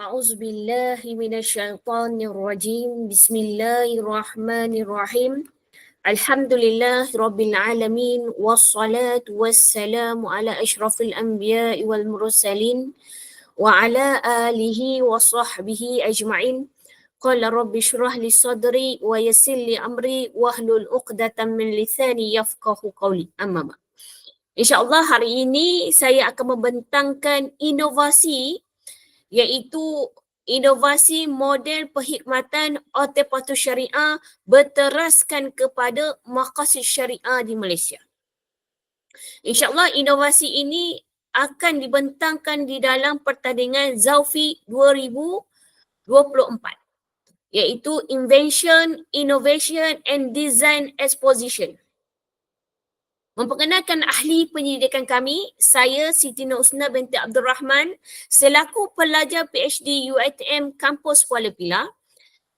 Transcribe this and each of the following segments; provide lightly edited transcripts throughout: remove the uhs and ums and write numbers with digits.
أعوذ بالله من الشيطان الرجيم. بسم الله الرحمن الرحيم. الحمد لله رب العالمين والصلاة والسلام على أشرف الأنبياء والمرسلين وعلى آله وصحبه أجمعين. قال رب اشرح لي صدري ويسر لي أمري واحلل عقدة من لساني يفقه قولي. أما بعد. InsyaAllah hari ini saya akan membentangkan inovasi, iaitu inovasi model perkhidmatan Otopatus Syariah berteraskan kepada maqasid syariah di Malaysia. InsyaAllah inovasi ini akan dibentangkan di dalam pertandingan Zaufi 2024, iaitu Invention, Innovation and Design Exposition. Memperkenalkan ahli penyidikan kami, saya Siti Nur Husna binti Abdul Rahman selaku pelajar PhD UiTM Kampus Kuala Pilah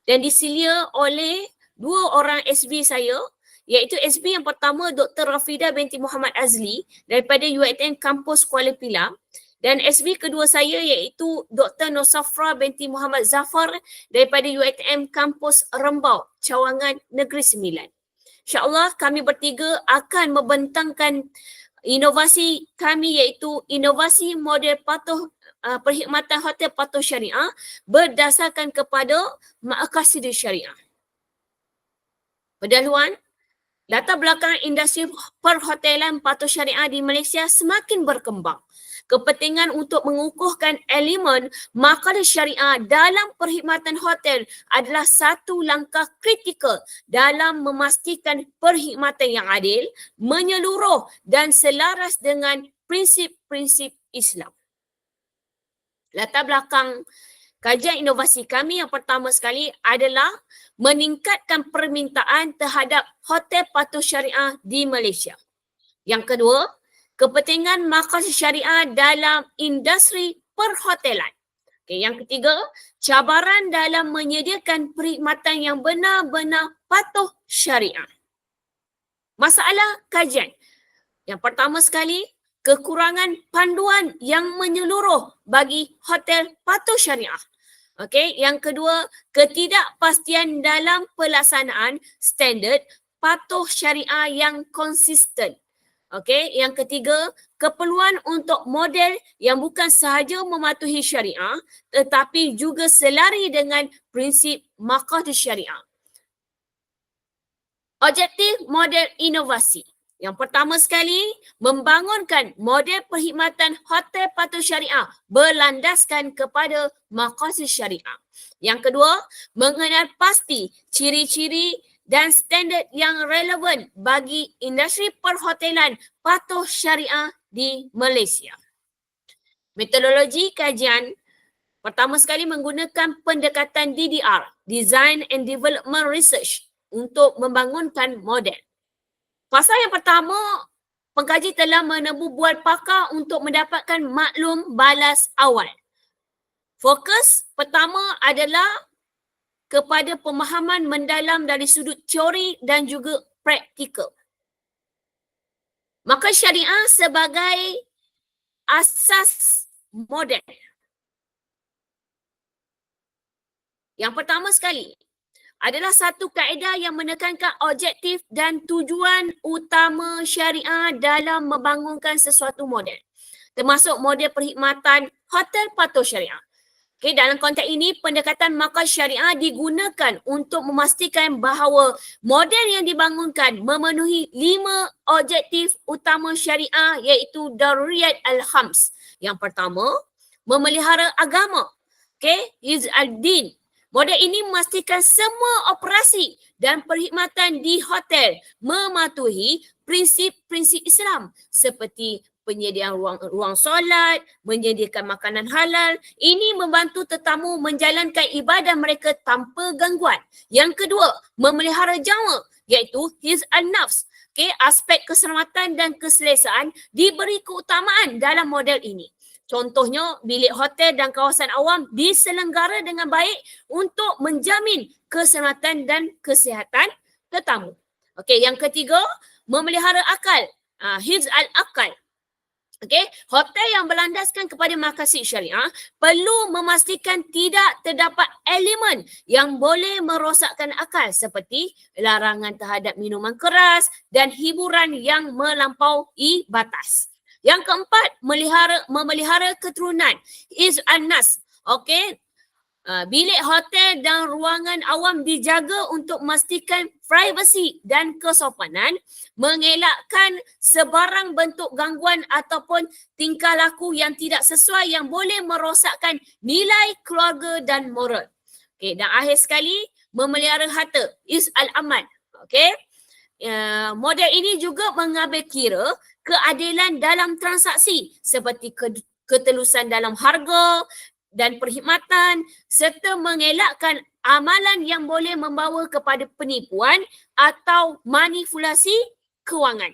dan disilia oleh dua orang SB saya, iaitu SB yang pertama Dr. Rafida binti Muhammad Azli daripada UiTM Kampus Kuala Pilah dan SB kedua saya iaitu Dr. Nur Safra binti Muhammad Zafar daripada UiTM Kampus Rembau, Cawangan Negeri Sembilan. InsyaAllah kami bertiga akan membentangkan inovasi kami iaitu inovasi model perkhidmatan hotel patuh syariah berdasarkan kepada maqasid syariah. Pendahuluan, latar belakang industri perhotelan patuh syariah di Malaysia semakin berkembang. Kepentingan untuk mengukuhkan elemen maqasid syariah dalam perkhidmatan hotel adalah satu langkah kritikal dalam memastikan perkhidmatan yang adil, menyeluruh dan selaras dengan prinsip-prinsip Islam. Latar belakang kajian inovasi kami yang pertama sekali adalah meningkatkan permintaan terhadap hotel patuh syariah di Malaysia. Yang kedua, kepentingan maqasid syariah dalam industri perhotelan. Yang ketiga, cabaran dalam menyediakan perkhidmatan yang benar-benar patuh syariah. Masalah kajian. Yang pertama sekali, kekurangan panduan yang menyeluruh bagi hotel patuh syariah. Yang kedua, ketidakpastian dalam pelaksanaan standard patuh syariah yang konsisten. Yang ketiga, keperluan untuk model yang bukan sahaja mematuhi syariah tetapi juga selari dengan prinsip maqasid syariah. Objektif model inovasi. Yang pertama sekali, membangunkan model perkhidmatan hotel patuh syariah berlandaskan kepada maqasid syariah. Yang kedua, mengenal pasti ciri-ciri dan standard yang relevan bagi industri perhotelan patuh syariah di Malaysia. Metodologi kajian pertama sekali menggunakan pendekatan DDR, Design and Development Research, untuk membangunkan model. Fasa yang pertama, pengkaji telah menempuh bual pakar untuk mendapatkan maklum balas awal. Fokus pertama adalah kepada pemahaman mendalam dari sudut teori dan juga praktikal. Maka syariah sebagai asas model. Yang pertama sekali adalah satu kaedah yang menekankan objektif dan tujuan utama syariah dalam membangunkan sesuatu model, termasuk model perkhidmatan hotel patuh syariah. Dalam konteks ini, pendekatan maqasid syariah digunakan untuk memastikan bahawa model yang dibangunkan memenuhi 5 objektif utama syariah iaitu Daruriyat Al-Khams. Yang pertama, memelihara agama. Hifz al-Din. Model ini memastikan semua operasi dan perkhidmatan di hotel mematuhi prinsip-prinsip Islam seperti penyediaan ruang solat, menyediakan makanan halal. Ini membantu tetamu menjalankan ibadah mereka tanpa gangguan. Yang kedua, memelihara jawa iaitu hifz an-nafs. Aspek keselamatan dan keselesaan diberi keutamaan dalam model ini. Contohnya, bilik hotel dan kawasan awam diselenggara dengan baik untuk menjamin keselamatan dan kesihatan tetamu. Yang ketiga, memelihara akal, hifz al-akal. Okey, hotel yang berlandaskan kepada makasih syariah perlu memastikan tidak terdapat elemen yang boleh merosakkan akal seperti larangan terhadap minuman keras dan hiburan yang melampaui batas. Yang keempat, memelihara keturunan. Is an-nas. Okey, bilik hotel dan ruangan awam dijaga untuk memastikan privasi dan kesopanan, mengelakkan sebarang bentuk gangguan ataupun tingkah laku yang tidak sesuai yang boleh merosakkan nilai keluarga dan moral. Okey, dan akhir sekali, memelihara harta, is al-aman. Okey, model ini juga mengambil kira keadilan dalam transaksi seperti ketelusan dalam harga dan perkhidmatan serta mengelakkan amalan yang boleh membawa kepada penipuan atau manipulasi kewangan.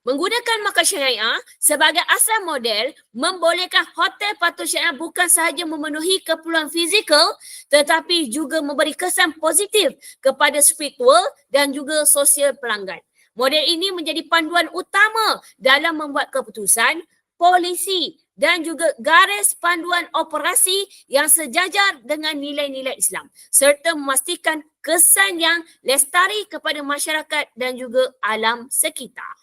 Menggunakan markah syariah sebagai asal model membolehkan hotel patuh syariah bukan sahaja memenuhi keperluan fizikal tetapi juga memberi kesan positif kepada spiritual dan juga sosial pelanggan. Model ini menjadi panduan utama dalam membuat keputusan, polisi dan juga garis panduan operasi yang sejajar dengan nilai-nilai Islam serta memastikan kesan yang lestari kepada masyarakat dan juga alam sekitar.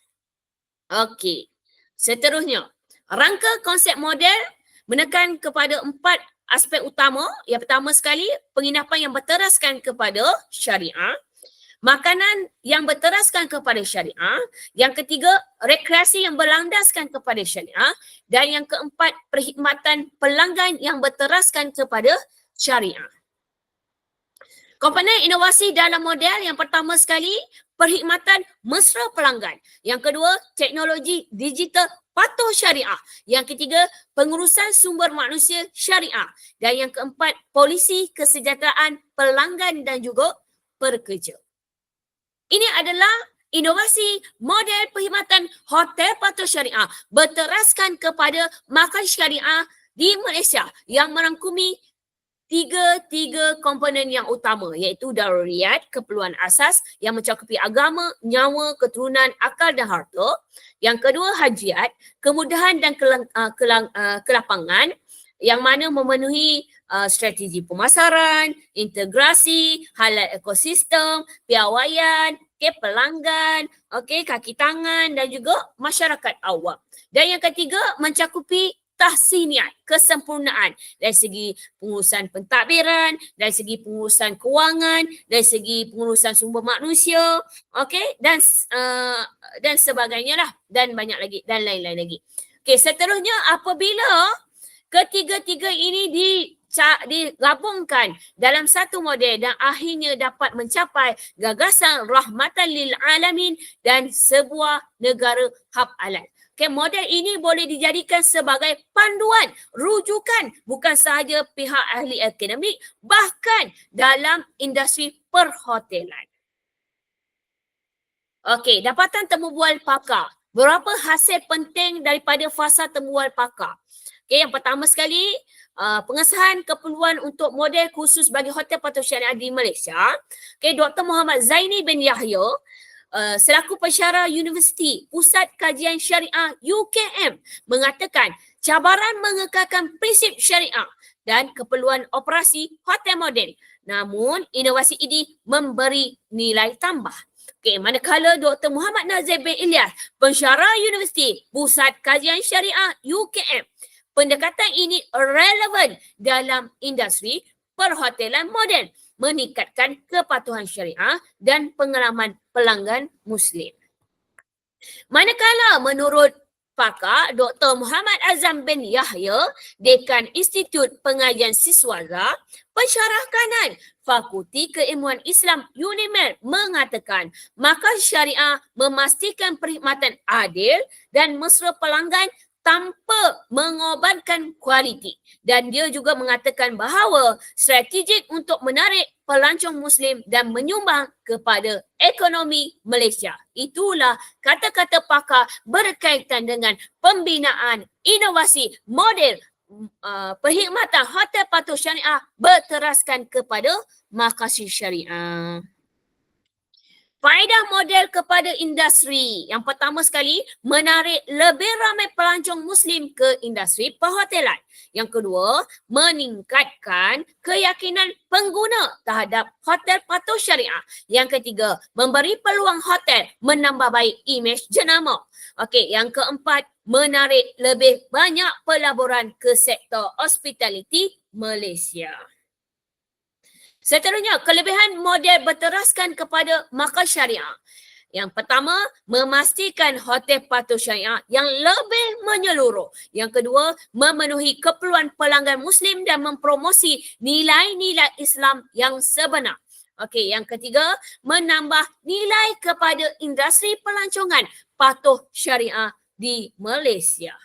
Okey, seterusnya, rangka konsep model menekan kepada 4 aspek utama. Yang pertama sekali, penginapan yang berteraskan kepada syariah. Makanan yang berteraskan kepada syariah. Yang ketiga, rekreasi yang berlandaskan kepada syariah. Dan yang keempat, perkhidmatan pelanggan yang berteraskan kepada syariah. Komponen inovasi dalam model yang pertama sekali, perkhidmatan mesra pelanggan. Yang kedua, teknologi digital patuh syariah. Yang ketiga, pengurusan sumber manusia syariah. Dan yang keempat, polisi kesejahteraan pelanggan dan juga pekerja. Ini adalah inovasi model perkhidmatan hotel patuh syariah berteraskan kepada makan syariah di Malaysia yang merangkumi tiga komponen yang utama iaitu daruriyat, keperluan asas yang mencakupi agama, nyawa, keturunan, akal dan harta. Yang kedua, hajiat, kemudahan dan kelapangan yang mana memenuhi strategi pemasaran, integrasi, halal ekosistem, piawaian, pelanggan, kaki tangan dan juga masyarakat awam. Dan yang ketiga, mencakupi tahsiniat, kesempurnaan dari segi pengurusan pentadbiran, dari segi pengurusan kewangan, dari segi pengurusan sumber manusia, dan sebagainya lah, dan banyak lagi dan lain-lain lagi. Okey, seterusnya apabila ketiga-tiga ini digabungkan dalam satu model dan akhirnya dapat mencapai gagasan rahmatan lil alamin dan sebuah negara hab halal. Okay, model ini boleh dijadikan sebagai panduan, rujukan bukan sahaja pihak ahli akademik, bahkan dalam industri perhotelan. Okey, dapatan temu bual pakar. Berapa hasil penting daripada fasa temu bual pakar? Okey, yang pertama sekali, pengesahan keperluan untuk model khusus bagi hotel patuh syariah di Malaysia. Okey, Dr. Muhammad Zaini bin Yahya, selaku pensyarah Universiti Pusat Kajian Syariah UKM mengatakan cabaran mengekalkan prinsip syariah dan keperluan operasi hotel moden. Namun inovasi ini memberi nilai tambah. Okey, manakala Dr. Muhammad Nazir bin Ilyas, pensyarah Universiti Pusat Kajian Syariah UKM, pendekatan ini relevan dalam industri perhotelan moden, meningkatkan kepatuhan syariah dan pengalaman pelanggan Muslim. Manakala menurut pakar Dr. Muhammad Azam bin Yahya, Dekan Institut Pengajian Siswaza, pensyarah kanan Fakulti Keilmuan Islam UNIMER mengatakan makan syariah memastikan perkhidmatan adil dan mesra pelanggan tanpa mengorbankan kualiti. Dan dia juga mengatakan bahawa strategik untuk menarik pelancong Muslim dan menyumbang kepada ekonomi Malaysia. Itulah kata-kata pakar berkaitan dengan pembinaan inovasi model perkhidmatan hotel patuh syariah berteraskan kepada makasih syariah. Faedah model kepada industri. Yang pertama sekali, menarik lebih ramai pelancong Muslim ke industri perhotelan. Yang kedua, meningkatkan keyakinan pengguna terhadap hotel patuh syariah. Yang ketiga, memberi peluang hotel menambah baik imej jenama. Okey, yang keempat, menarik lebih banyak pelaburan ke sektor hospitality Malaysia. Seterusnya, kelebihan model berteraskan kepada markah syariah. Yang pertama, memastikan hotel patuh syariah yang lebih menyeluruh. Yang kedua, memenuhi keperluan pelanggan Muslim dan mempromosi nilai-nilai Islam yang sebenar. Okey, yang ketiga, menambah nilai kepada industri pelancongan patuh syariah di Malaysia.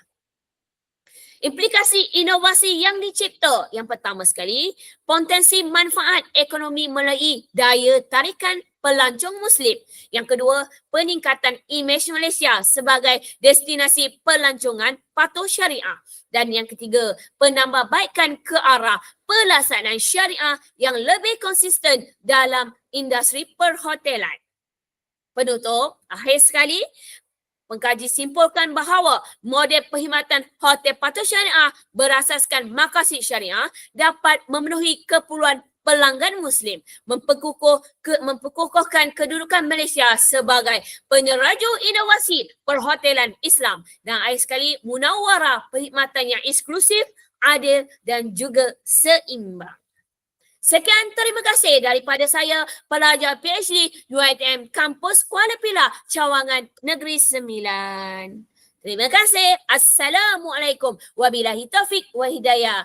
Implikasi inovasi yang dicipta. Yang pertama sekali, potensi manfaat ekonomi melalui daya tarikan pelancong Muslim. Yang kedua, peningkatan imej Malaysia sebagai destinasi pelancongan patuh syariah. Dan yang ketiga, penambahbaikan ke arah pelaksanaan syariah yang lebih konsisten dalam industri perhotelan. Penutup, akhir sekali, pengkaji simpulkan bahawa model perkhidmatan hotel patuh syariah berasaskan maqasid syariah dapat memenuhi keperluan pelanggan Muslim, memperkukuhkan kedudukan Malaysia sebagai penyeraju inovasi perhotelan Islam dan akhir sekali munawwarah perkhidmatan yang eksklusif, adil dan juga seimbang. Sekian, terima kasih daripada saya, pelajar PhD UiTM Kampus Kuala Pilah, Cawangan Negeri Sembilan. Terima kasih. Assalamualaikum. Wabillahi taufiq wa hidayah.